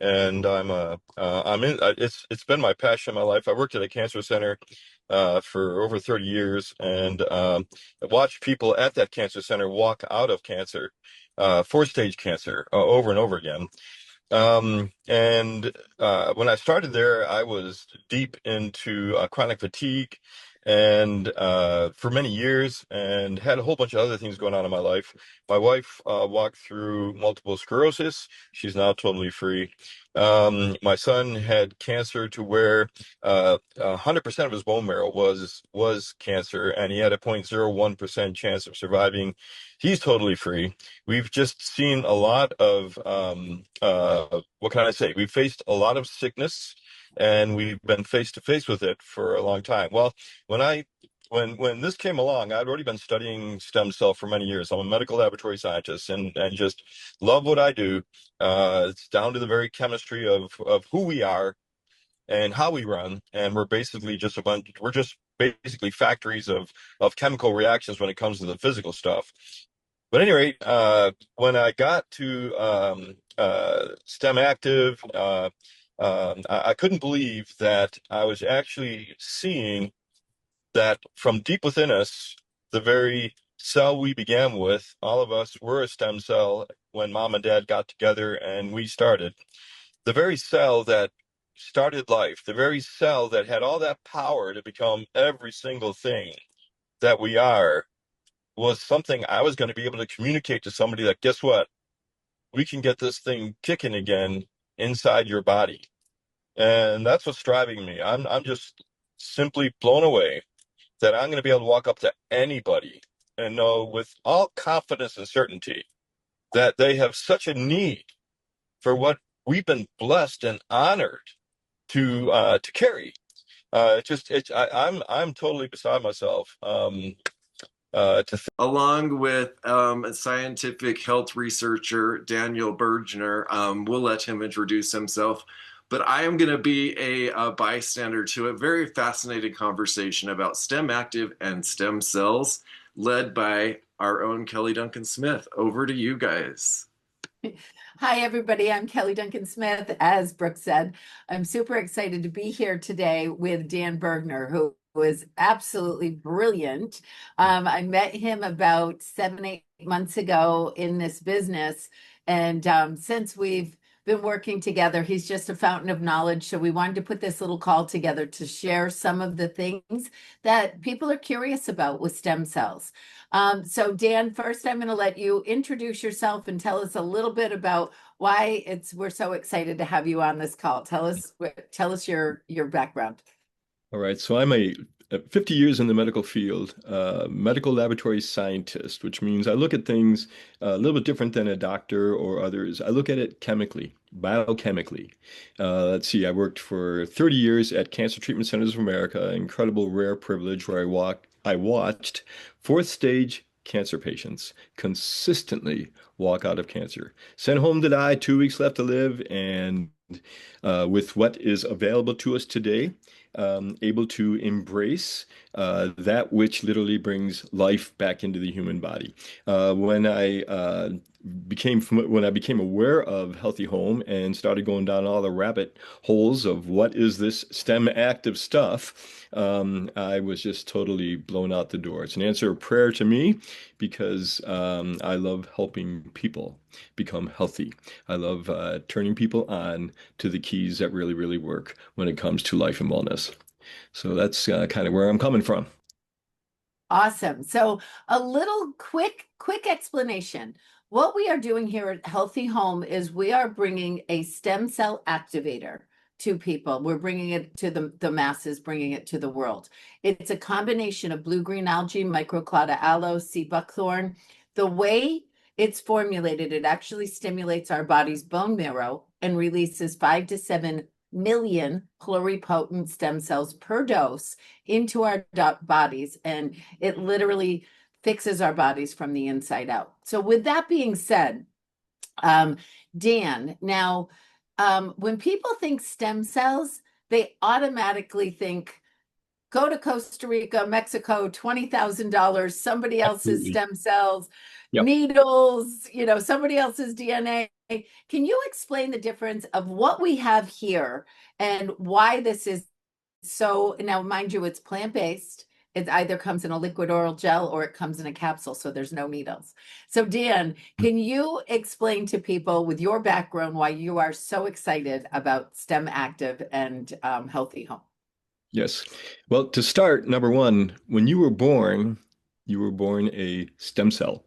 and I'm in. It's been my passion in my life. I worked at a cancer center for over 30 years, and I watched people at that cancer center walk out of cancer, fourth stage cancer, over and over again. And when I started there, I was deep into chronic fatigue and for many years and had a whole bunch of other things going on in my life. My wife walked through multiple sclerosis. She's now totally free. My son had cancer to where 100% of his bone marrow was cancer, and he had a 0.01% chance of surviving. He's totally free. We've just seen a lot of what can I say? We've faced a lot of sickness, and we've been face to face with it for a long time. Well, when I when this came along, I'd already been studying stem cell for many years. I'm a medical laboratory scientist, and just love what I do. It's down to the very chemistry of who we are and how we run, and we're basically just a bunch. We're just basically factories of chemical reactions when it comes to the physical stuff. But at any rate, when I got to StemActive, I couldn't believe that I was actually seeing that from deep within us, the very cell we began with, all of us were a stem cell when mom and dad got together and we started. The very cell that started life, the very cell that had all that power to become every single thing that we are, was something I was going to be able to communicate to somebody that, guess what? We can get this thing kicking again inside your body. And that's what's driving me. I'm just simply blown away that I'm going to be able to walk up to anybody and know with all confidence and certainty that they have such a need for what we've been blessed and honored to carry. I'm totally beside myself. Along with a scientific health researcher, Daniel Bergner. We'll let him introduce himself. But I am going to be a bystander to a very fascinating conversation about StemActive and stem cells, led by our own Kelly Duncan Smith. Over to you guys. Hi, everybody. I'm Kelly Duncan Smith. As Brooke said, I'm super excited to be here today with Dan Bergner, who was absolutely brilliant. I met him about 7, 8 months ago in this business. And since we've been working together, he's just a fountain of knowledge. So we wanted to put this little call together to share some of the things that people are curious about with stem cells. So Dan, first I'm going to let you introduce yourself and tell us a little bit about why we're so excited to have you on this call. Tell us your background. All right, so I'm a 50 years in the medical field, medical laboratory scientist, which means I look at things a little bit different than a doctor or others. I look at it chemically, biochemically. Let's see, I worked for 30 years at Cancer Treatment Centers of America, incredible rare privilege where I watched fourth stage cancer patients consistently walk out of cancer, sent home to die, 2 weeks left to live, and with what is available to us today, able to embrace that which literally brings life back into the human body. When I became aware of Healthy Home and started going down all the rabbit holes of what is this STEM active stuff, I was just totally blown out the door. It's an answer of prayer to me because I love helping people become healthy. I love turning people on to the keys that really, really work when it comes to life and wellness. So that's kind of where I'm coming from. Awesome. So a little quick explanation. What we are doing here at Healthy Home is we are bringing a stem cell activator to people. We're bringing it to the masses, bringing it to the world. It's a combination of blue-green algae, microclada aloe, sea buckthorn. The way it's formulated, it actually stimulates our body's bone marrow and releases 5 to 7 million pluripotent stem cells per dose into our bodies, and it literally fixes our bodies from the inside out. So with that being said, Dan, now when people think stem cells, they automatically think go to Costa Rica, Mexico, $20,000, somebody else's Absolutely. stem cells, Yep. needles, somebody else's DNA. can you explain the difference of what we have here and why this is so? Now, mind you, it's plant-based. It either comes in a liquid oral gel or it comes in a capsule, so there's no needles. So, Dan, can you explain to people with your background why you are so excited about STEM Active and Healthy Home? Yes. Well, to start, number one, when you were born a stem cell.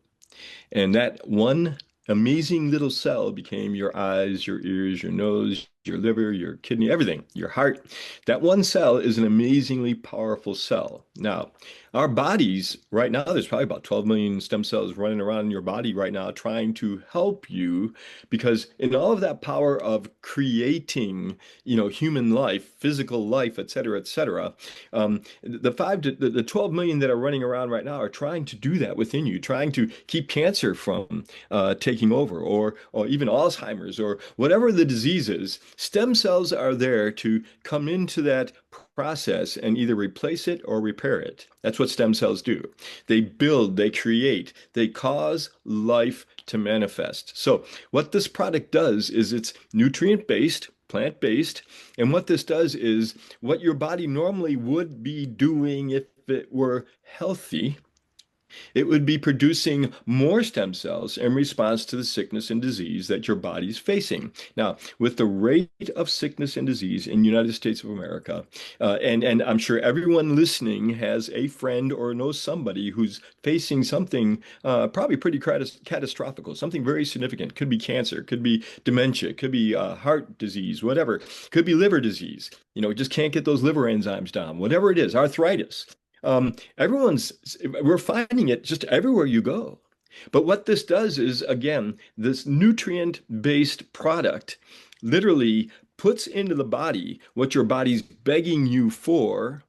And that one amazing little cell became your eyes, your ears, your nose, your liver, your kidney, everything, your heart. That one cell is an amazingly powerful cell. Now, our bodies, right now, there's probably about 12 million stem cells running around in your body right now trying to help you because in all of that power of creating, human life, physical life, et cetera, the 12 million that are running around right now are trying to do that within you, trying to keep cancer from taking over, or even Alzheimer's, or whatever the disease is. Stem cells are there to come into that process and either replace it or repair it. That's what stem cells do. They build, they create, they cause life to manifest. So what this product does is it's nutrient-based, plant-based, and what this does is what your body normally would be doing if it were healthy. It would be producing more stem cells in response to the sickness and disease that your body's facing. Now, with the rate of sickness and disease in the United States of America, and I'm sure everyone listening has a friend or knows somebody who's facing something probably pretty catastrophic, something very significant. Could be cancer, could be dementia, could be heart disease, whatever. Could be liver disease. Just can't get those liver enzymes down. Whatever it is, arthritis. We're finding it just everywhere you go. But what this does is, again, this nutrient-based product literally puts into the body what your body's begging you for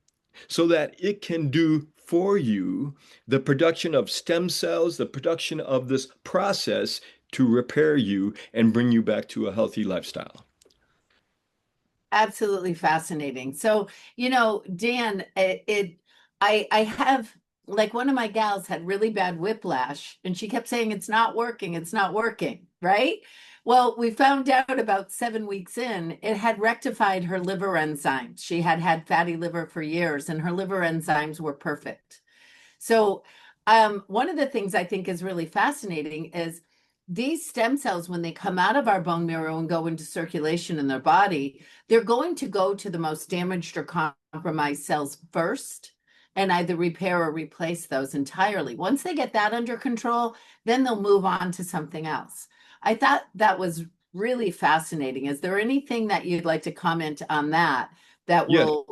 so that it can do for you the production of stem cells, the production of this process to repair you and bring you back to a healthy lifestyle. Absolutely fascinating. So, Dan, I have like one of my gals had really bad whiplash and she kept saying it's not working, right? Well, we found out about 7 weeks in, it had rectified her liver enzymes. She had had fatty liver for years and her liver enzymes were perfect. So, one of the things I think is really fascinating is these stem cells, when they come out of our bone marrow and go into circulation in their body, they're going to go to the most damaged or compromised cells first and either repair or replace those entirely. Once they get that under control, then they'll move on to something else. I thought that was really fascinating. Is there anything that you'd like to comment on that Yes. will?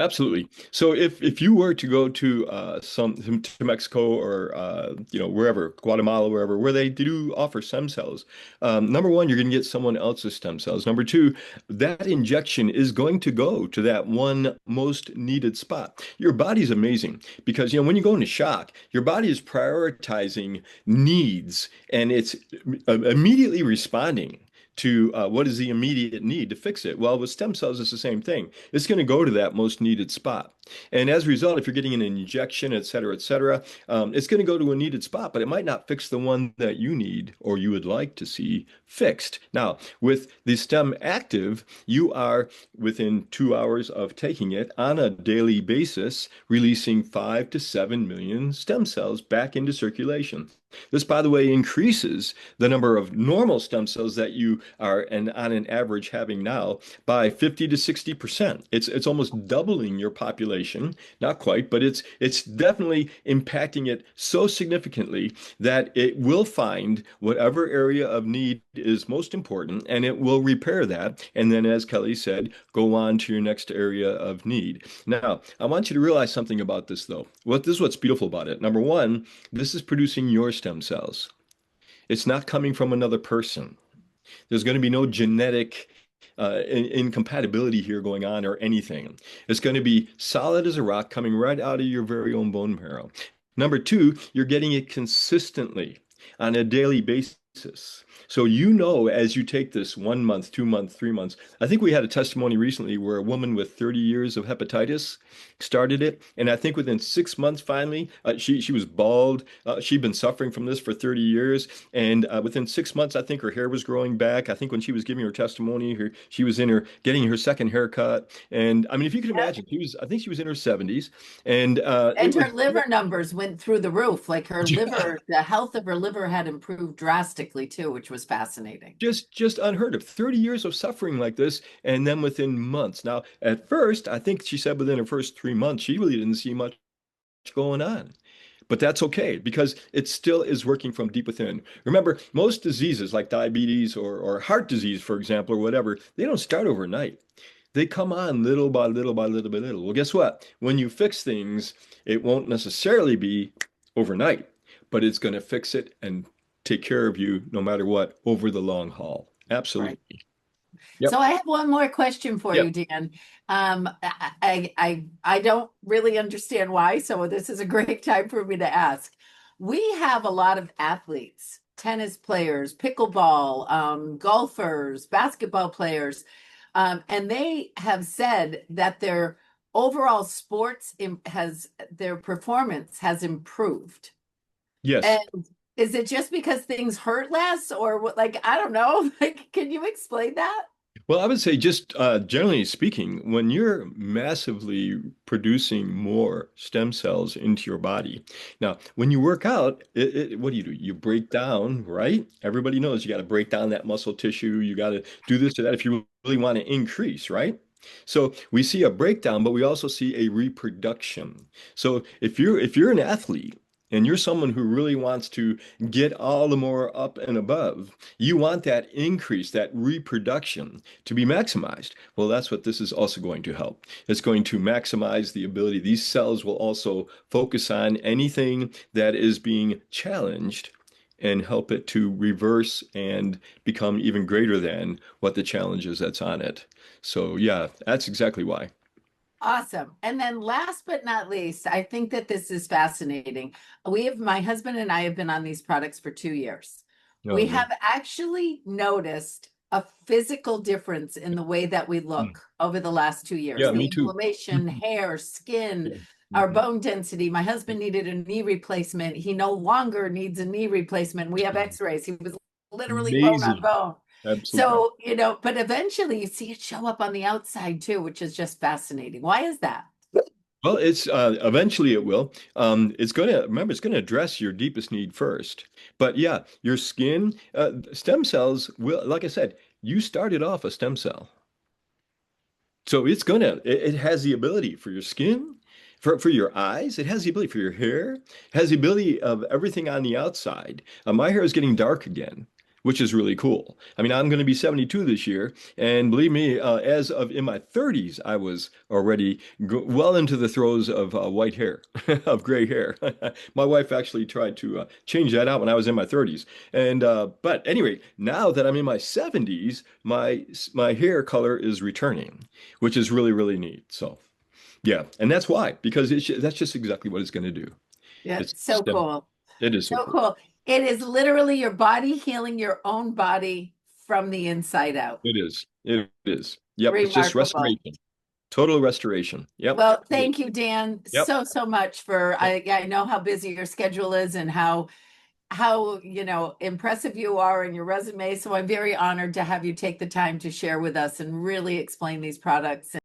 Absolutely. So if you were to go to to Mexico or wherever, Guatemala, wherever, where they do offer stem cells, number one, you're going to get someone else's stem cells. Number two, that injection is going to go to that one most needed spot. Your body's amazing because when you go into shock, your body is prioritizing needs and it's immediately responding to what is the immediate need to fix it. Well, with stem cells, it's the same thing. It's going to go to that most needed spot. And as a result, if you're getting an injection, et cetera, it's going to go to a needed spot, but it might not fix the one that you need or you would like to see fixed. Now, with the Stem Active, you are within 2 hours of taking it on a daily basis, releasing 5 to 7 million stem cells back into circulation. This, by the way, increases the number of normal stem cells that you are, and on an average, having now by 50 to 60%. It's almost doubling your population. Not quite, but it's definitely impacting it so significantly that it will find whatever area of need is most important and it will repair that. And then, as Kelly said, go on to your next area of need. Now, I want you to realize something about this, though. This is what's beautiful about it. Number one, this is producing your stem cells. It's not coming from another person. There's going to be no genetic incompatibility here going on or anything. It's going to be solid as a rock coming right out of your very own bone marrow. Number two, you're getting it consistently on a daily basis. So you know, as you take this 1 month, 2 months, 3 months, I think we had a testimony recently where a woman with 30 years of hepatitis started it, and I think within 6 months, finally, she was bald. She'd been suffering from this for 30 years, and within 6 months, I think her hair was growing back. I think when she was giving her testimony, she was in her getting her second haircut, and I mean, if you could imagine, I think she was in her 70s, and it And was her liver numbers went through the roof. Like her liver, the health of her liver had improved drastically too, which was fascinating. just unheard of. 30 years of suffering like this, and then within months. Now, at first, I think she said within her first 3 months, she really didn't see much going on. But that's okay because it still is working from deep within. Remember, most diseases like diabetes or heart disease, for example, or whatever, they don't start overnight. They come on little by little by little by little. Well, guess what? When you fix things, it won't necessarily be overnight, but it's going to fix it and take care of you no matter what over the long haul. Right. Absolutely. So Yep. I have one more question for you, Yep. Dan. I don't really understand why, so this is a great time for me to ask. We have a lot of athletes, tennis players, pickleball, golfers, basketball players, and they have said that their overall has their performance has improved. Yes. And is it just because things hurt less, or what? Like, I don't know. Like, can you explain that? Well, I would say just generally speaking, when you're massively producing more stem cells into your body. Now, when you work out, what do? You break down, right? Everybody knows you got to break down that muscle tissue. You got to do this or that if you really want to increase, right? So we see a breakdown, but we also see a reproduction. So if you're an athlete and you're someone who really wants to get all the more up and above, you want that increase, that reproduction to be maximized. Well, that's what this is also going to help. It's going to maximize the ability. These cells will also focus on anything that is being challenged and help it to reverse and become even greater than what the challenge is that's on it. So, yeah, that's exactly why. Awesome. And then last but not least, I think that this is fascinating. My husband and I have been on these products for 2 years. Oh, We yeah. have actually noticed a physical difference in the way that we Mm. look over the last 2 years. Yeah, The me too. inflammation, hair, skin, Yeah. our Mhm. bone density. My husband needed a knee replacement. He no longer needs a knee replacement. We have x-rays. He was literally bone on Amazing. bone. Absolutely. So, but eventually you see it show up on the outside too, which is just fascinating. Why is that? Well, it's eventually it will. It's going to remember it's going to address your deepest need first. But yeah, your skin, stem cells will, like I said, you started off a stem cell. So it has the ability for your skin, for your eyes, it has the ability for your hair, it has the ability of everything on the outside. My hair is getting dark again, which is really cool. I mean, I'm going to be 72 this year, and believe me, as of in my 30s, I was already well into the throes of white hair, of gray hair. My wife actually tried to change that out when I was in my 30s. And but anyway, now that I'm in my 70s, my hair color is returning, which is really, really neat. So, yeah, and that's why, because that's just exactly what it's going to do. Yeah, It's so STEM. cool. It is so So cool. cool. It is literally your body healing your own body from the inside out. It is. It is. Yep. It's just Remarkable. restoration. Total restoration. Yep. Well, thank you, Dan, Yep. so much for Yep. I know how busy your schedule is and how impressive you are in your resume. So I'm very honored to have you take the time to share with us and really explain these products.